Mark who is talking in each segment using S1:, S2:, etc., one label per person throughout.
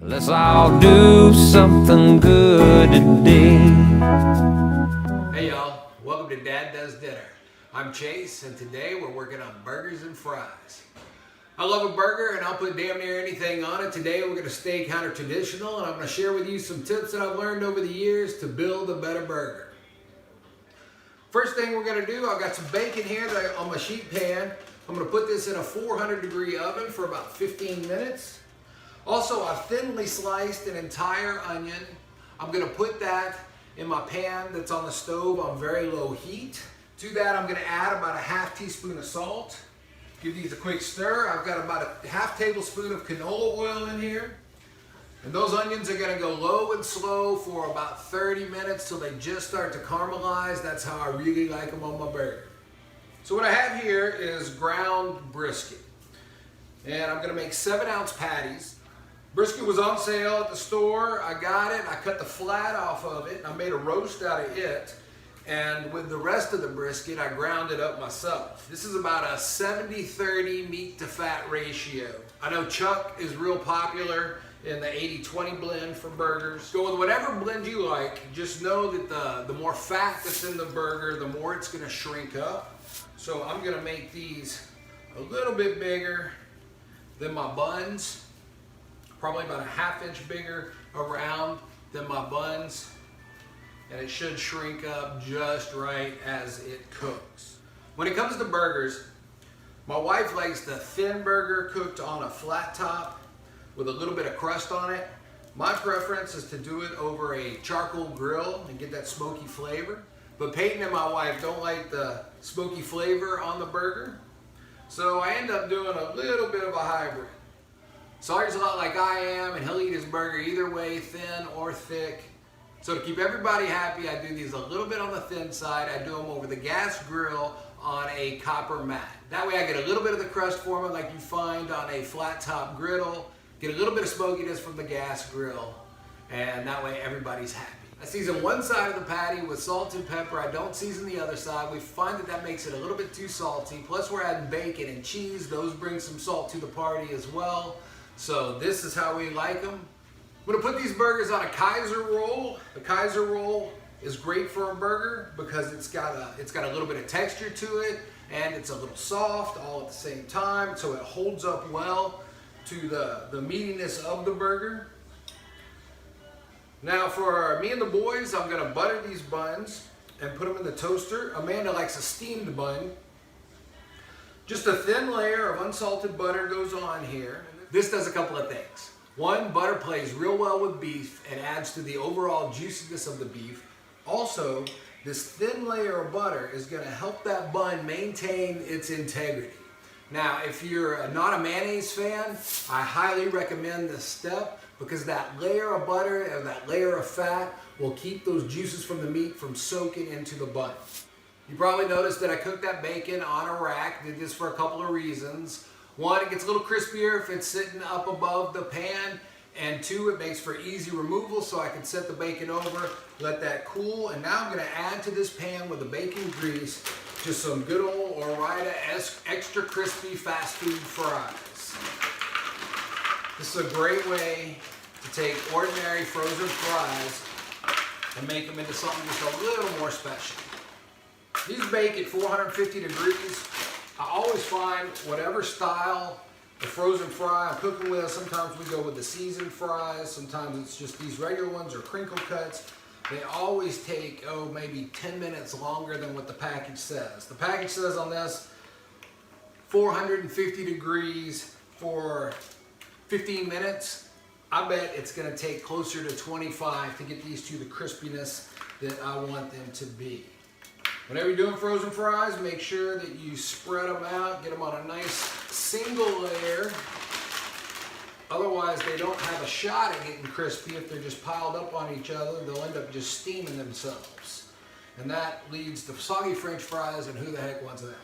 S1: Let's all do something good today.
S2: Hey y'all, welcome to Dad Does Dinner. I'm Chase, and today we're working on burgers and fries. I love a burger and I'll put damn near anything on it. Today we're going to stay kind of traditional, and I'm going to share with you some tips that I've learned over the years to build a better burger. First thing we're going to do, I've got some bacon here on my sheet pan. I'm going to put this in a 400-degree oven for about 15 minutes. Also, I've thinly sliced an entire onion. I'm going to put that in my pan that's on the stove on very low heat. To that, I'm going to add about a half teaspoon of salt. Give these a quick stir. I've got about a half tablespoon of canola oil in here. And those onions are going to go low and slow for about 30 minutes till they just start to caramelize. That's how I really like them on my burger. So what I have here is ground brisket. And I'm going to make 7-ounce patties. Brisket was on sale at the store. I got it. I cut the flat off of it. I made a roast out of it. And with the rest of the brisket, I ground it up myself. This is about a 70-30 meat to fat ratio. I know Chuck is real popular in the 80-20 blend for burgers. Go with whatever blend you like. Just know that the more fat that's in the burger, the more it's gonna shrink up. So I'm gonna make these a little bit bigger than my buns. Probably about a ½ inch bigger around than my buns. And it should shrink up just right as it cooks. When it comes to burgers, my wife likes the thin burger cooked on a flat top with a little bit of crust on it. My preference is to do it over a charcoal grill and get that smoky flavor. But Peyton and my wife don't like the smoky flavor on the burger. So I end up doing a little bit of a hybrid. Sawyer's a lot like I am, and he'll eat his burger either way, thin or thick. So to keep everybody happy, I do these a little bit on the thin side. I do them over the gas grill on a copper mat. That way I get a little bit of the crust forming like you find on a flat top griddle, get a little bit of smokiness from the gas grill, and that way everybody's happy. I season one side of the patty with salt and pepper. I don't season the other side. We find that makes it a little bit too salty. Plus we're adding bacon and cheese. Those bring some salt to the party as well. So this is how we like them. I'm gonna put these burgers on a Kaiser roll. The Kaiser roll is great for a burger because it's got a little bit of texture to it, and it's a little soft all at the same time, so it holds up well to the meatiness of the burger. Now for me and the boys, I'm gonna butter these buns and put them in the toaster. Amanda likes a steamed bun. Just a thin layer of unsalted butter goes on here. This does a couple of things. One, butter plays real well with beef and adds to the overall juiciness of the beef. Also, this thin layer of butter is going to help that bun maintain its integrity. Now, if you're not a mayonnaise fan, I highly recommend this step because that layer of butter and that layer of fat will keep those juices from the meat from soaking into the bun. You probably noticed that I cooked that bacon on a rack. Did this for a couple of reasons. One, it gets a little crispier if it's sitting up above the pan, and two, it makes for easy removal so I can set the bacon over, let that cool, and now I'm going to add to this pan with the bacon grease just some good old Ore-Ida extra crispy fast food fries. This is a great way to take ordinary frozen fries and make them into something just a little more special. These bake at 450 degrees. I always find whatever style the frozen fry I'm cooking with, sometimes we go with the seasoned fries, sometimes it's just these regular ones or crinkle cuts. They always take, maybe 10 minutes longer than what the package says. The package says on this, 450 degrees for 15 minutes. I bet it's gonna take closer to 25 to get these to the crispiness that I want them to be. Whenever you're doing frozen fries, make sure that you spread them out, get them on a nice single layer. Otherwise, they don't have a shot at getting crispy if they're just piled up on each other. They'll end up just steaming themselves. And that leads to soggy French fries, and who the heck wants that?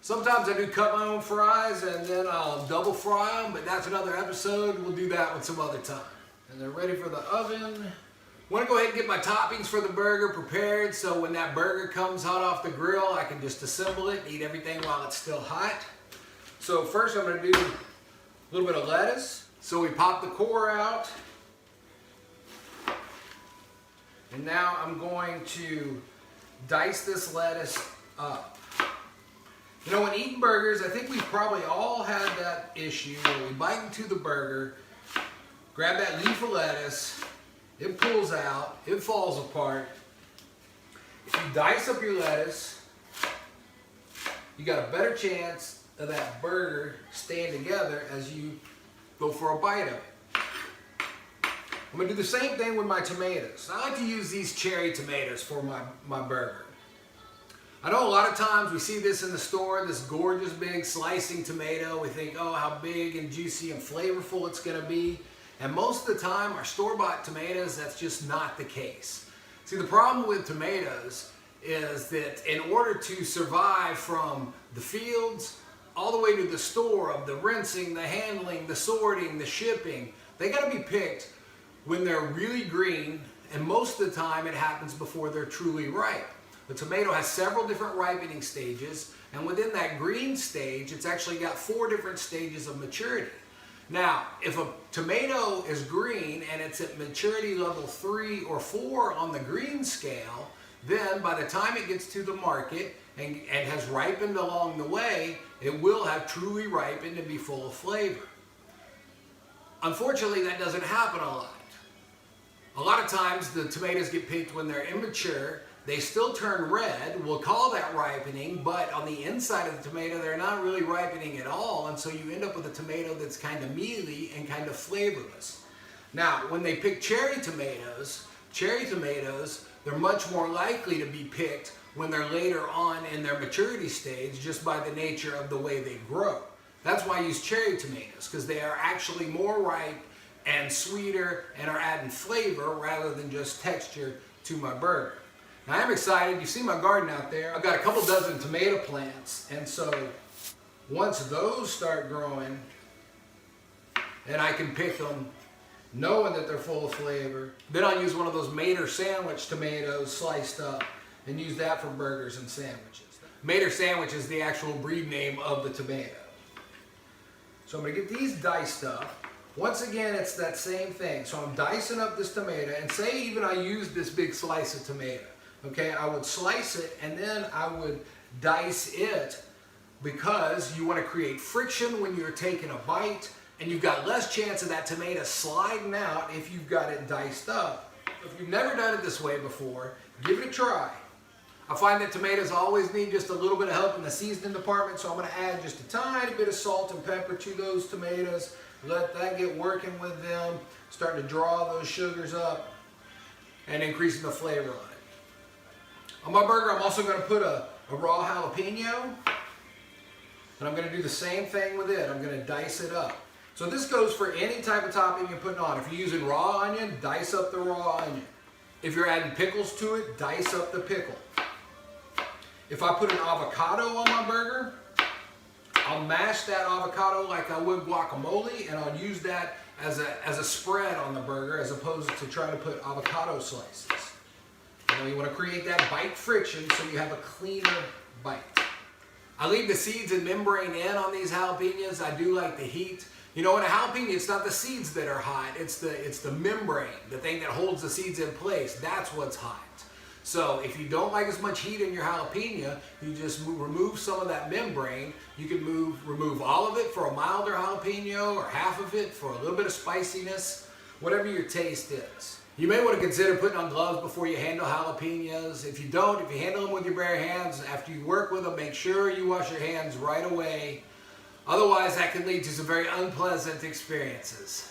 S2: Sometimes I do cut my own fries and then I'll double fry them, but that's another episode. We'll do that one some other time. And they're ready for the oven. I want to go ahead and get my toppings for the burger prepared so when that burger comes hot off the grill, I can just assemble it and eat everything while it's still hot. So first I'm going to do a little bit of lettuce. So we pop the core out, And now I'm going to dice this lettuce up. You know, when eating burgers, I think we probably all had that issue where we bite into the burger, grab that leaf of lettuce, it pulls out, it falls apart. If you dice up your lettuce, you got a better chance of that burger staying together as you go for a bite of it. I'm gonna do the same thing with my tomatoes. I like to use these cherry tomatoes for my burger. I know a lot of times we see this in the store, this gorgeous big slicing tomato. We think, oh, how big and juicy and flavorful it's gonna be. And most of the time, our store-bought tomatoes, that's just not the case. See, the problem with tomatoes is that in order to survive from the fields all the way to the store, of the rinsing, the handling, the sorting, the shipping, they gotta be picked when they're really green, and most of the time it happens before they're truly ripe. The tomato has several different ripening stages, and within that green stage, it's actually got 4 different stages of maturity. Now, if a tomato is green and it's at maturity level 3 or 4 on the green scale, then by the time it gets to the market and has ripened along the way, it will have truly ripened and be full of flavor. Unfortunately, that doesn't happen a lot. A lot of times the tomatoes get picked when they're immature. They still turn red. We'll call that ripening, but on the inside of the tomato, they're not really ripening at all, and so you end up with a tomato that's kind of mealy and kind of flavorless. Now, when they pick cherry tomatoes, they're much more likely to be picked when they're later on in their maturity stage, just by the nature of the way they grow. That's why I use cherry tomatoes, because they are actually more ripe and sweeter and are adding flavor rather than just texture to my burger. Now, I'm excited. You see my garden out there. I've got a couple dozen tomato plants, and so once those start growing, then I can pick them knowing that they're full of flavor. Then I'll use one of those Mater sandwich tomatoes sliced up and use that for burgers and sandwiches. Mater sandwich is the actual breed name of the tomato. So I'm going to get these diced up. Once again, it's that same thing. So I'm dicing up this tomato, and say even I used this big slice of tomato. Okay, I would slice it and then I would dice it, because you want to create friction when you're taking a bite, and you've got less chance of that tomato sliding out if you've got it diced up. If you've never done it this way before, give it a try. I find that tomatoes always need just a little bit of help in the seasoning department, so I'm going to add just a tiny bit of salt and pepper to those tomatoes. Let that get working with them, starting to draw those sugars up and increasing the flavor on it. On my burger, I'm also going to put a raw jalapeno, and I'm going to do the same thing with it. I'm going to dice it up. So this goes for any type of topping you're putting on. If you're using raw onion, dice up the raw onion. If you're adding pickles to it, dice up the pickle. If I put an avocado on my burger, I'll mash that avocado like I would guacamole, and I'll use that as a spread on the burger, as opposed to trying to put avocado slices. You want to create that bite friction so you have a cleaner bite. I leave the seeds and membrane in on these jalapenos. I do like the heat. You know, in a jalapeno, it's not the seeds that are hot. It's the membrane, the thing that holds the seeds in place. That's what's hot. So if you don't like as much heat in your jalapeno, you just remove some of that membrane. You can remove all of it for a milder jalapeno, or half of it for a little bit of spiciness, whatever your taste is. You may want to consider putting on gloves before you handle jalapenos. If you don't, if you handle them with your bare hands, after you work with them, make sure you wash your hands right away. Otherwise, that can lead to some very unpleasant experiences.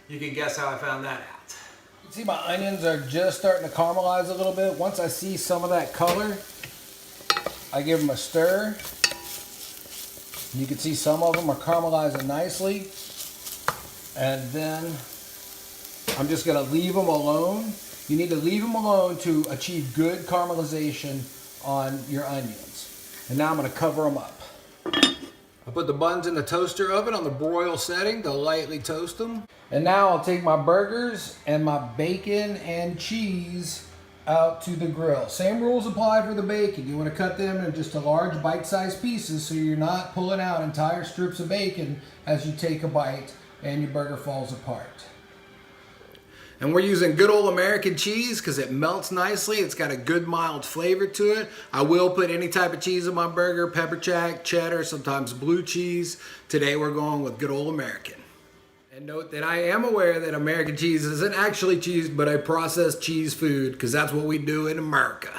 S2: You can guess how I found that out. You see my onions are just starting to caramelize a little bit. Once I see some of that color, I give them a stir. You can see some of them are caramelizing nicely. And then I'm just going to leave them alone. You need to leave them alone to achieve good caramelization on your onions. And now I'm going to cover them up. I put the buns in the toaster oven on the broil setting to lightly toast them. And now I'll take my burgers and my bacon and cheese out to the grill. Same rules apply for the bacon. You want to cut them in just a large bite-sized pieces so you're not pulling out entire strips of bacon as you take a bite and your burger falls apart. And we're using good old American cheese because it melts nicely. It's got a good mild flavor to it. I will put any type of cheese on my burger, pepper jack, cheddar, sometimes blue cheese. Today we're going with good old American. And note that I am aware that American cheese isn't actually cheese, but a processed cheese food because that's what we do in America.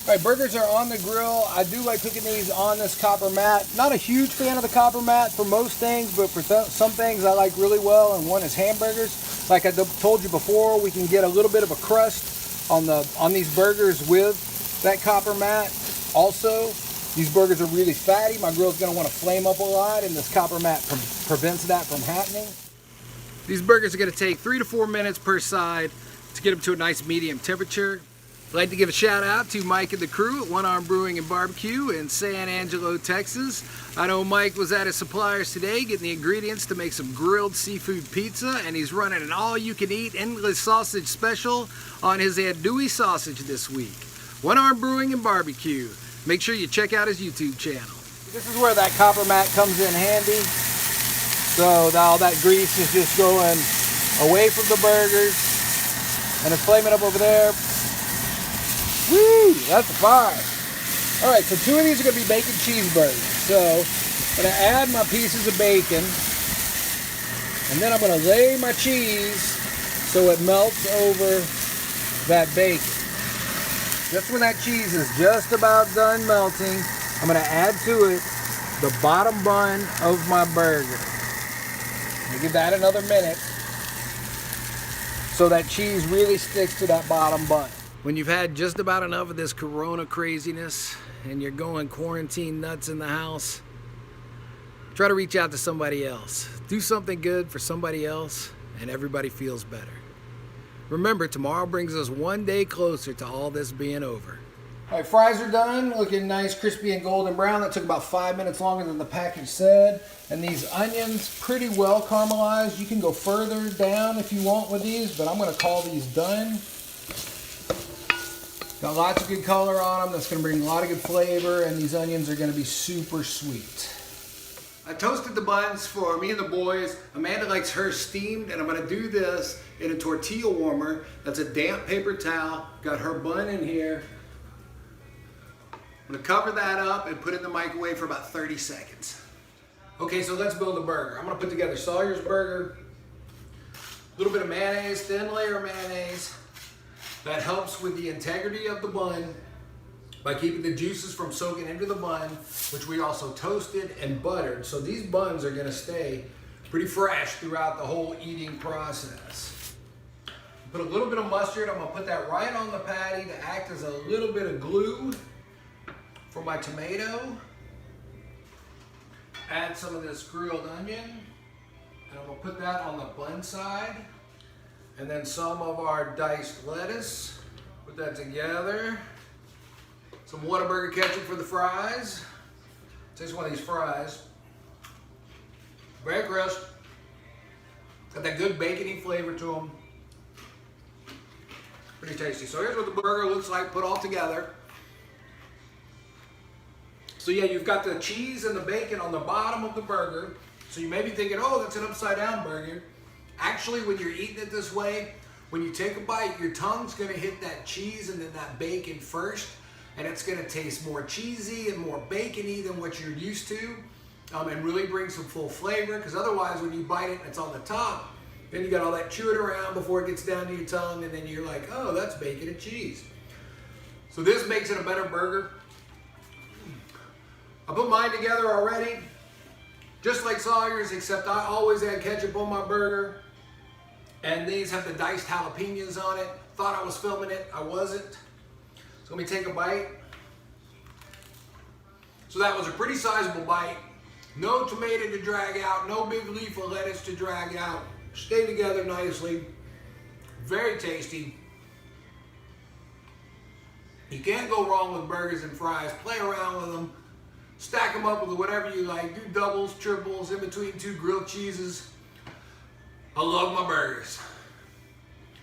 S2: All right, burgers are on the grill. I do like cooking these on this copper mat. Not a huge fan of the copper mat for most things, but for some things I like really well, and one is hamburgers. Like I told you before, we can get a little bit of a crust on these burgers with that copper mat. Also, these burgers are really fatty. My grill's gonna wanna flame up a lot, and this copper mat prevents that from happening. These burgers are gonna take 3 to 4 minutes per side to get them to a nice medium temperature. I'd like to give a shout out to Mike and the crew at One Arm Brewing and Barbecue in San Angelo, Texas. I know Mike was at his suppliers today getting the ingredients to make some grilled seafood pizza, and he's running an all-you-can-eat endless sausage special on his andouille sausage this week. One Arm Brewing and Barbecue. Make sure you check out his YouTube channel. This is where that copper mat comes in handy. So all that grease is just going away from the burgers, and it's flaming up over there. Woo, that's a fire. All right, so 2 of these are gonna be bacon cheeseburgers. So I'm gonna add my pieces of bacon, and then I'm gonna lay my cheese so it melts over that bacon. Just when that cheese is just about done melting, I'm gonna add to it the bottom bun of my burger. I'm gonna give that another minute so that cheese really sticks to that bottom bun. When you've had just about enough of this Corona craziness and you're going quarantine nuts in the house, try to reach out to somebody else. Do something good for somebody else and everybody feels better. Remember, tomorrow brings us one day closer to all this being over. All right, fries are done, looking nice, crispy and golden brown. That took about 5 minutes longer than the package said. And these onions, pretty well caramelized. You can go further down if you want with these, but I'm gonna call these done. Got lots of good color on them. That's gonna bring a lot of good flavor, and these onions are gonna be super sweet. I toasted the buns for me and the boys. Amanda likes hers steamed, and I'm gonna do this in a tortilla warmer. That's a damp paper towel. Got her bun in here. I'm gonna cover that up and put it in the microwave for about 30 seconds. Okay, so let's build a burger. I'm gonna put together Sawyer's burger, a little bit of mayonnaise, thin layer of mayonnaise. That helps with the integrity of the bun by keeping the juices from soaking into the bun, which we also toasted and buttered. So these buns are gonna stay pretty fresh throughout the whole eating process. Put a little bit of mustard. I'm gonna put that right on the patty to act as a little bit of glue for my tomato. Add some of this grilled onion, and I'm gonna put that on the bun side. And then some of our diced lettuce. Put that together. Some Whataburger ketchup for the fries. Taste one of these fries. Very crisp. Got that good bacony flavor to them. Pretty tasty. So here's what the burger looks like put all together. So yeah, you've got the cheese and the bacon on the bottom of the burger. So you may be thinking, oh, that's an upside down burger. Actually, when you're eating it this way, when you take a bite, your tongue's gonna hit that cheese and then that bacon first, and it's gonna taste more cheesy and more bacony than what you're used to, and really bring some full flavor, because otherwise when you bite it and it's on the top, then you got all that chewing around before it gets down to your tongue, and then you're like, oh, that's bacon and cheese. So this makes it a better burger. I put mine together already, just like Sawyer's, except I always add ketchup on my burger. And these have the diced jalapenos on it. Thought I was filming it, I wasn't. So let me take a bite. So that was a pretty sizable bite. No tomato to drag out, no big leaf of lettuce to drag out. Stay together nicely. Very tasty. You can't go wrong with burgers and fries. Play around with them. Stack them up with whatever you like. Do doubles, triples, in between 2 grilled cheeses. I love my burgers.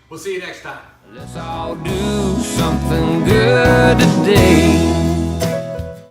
S2: We'll see you next time.
S1: Let's all do something good today.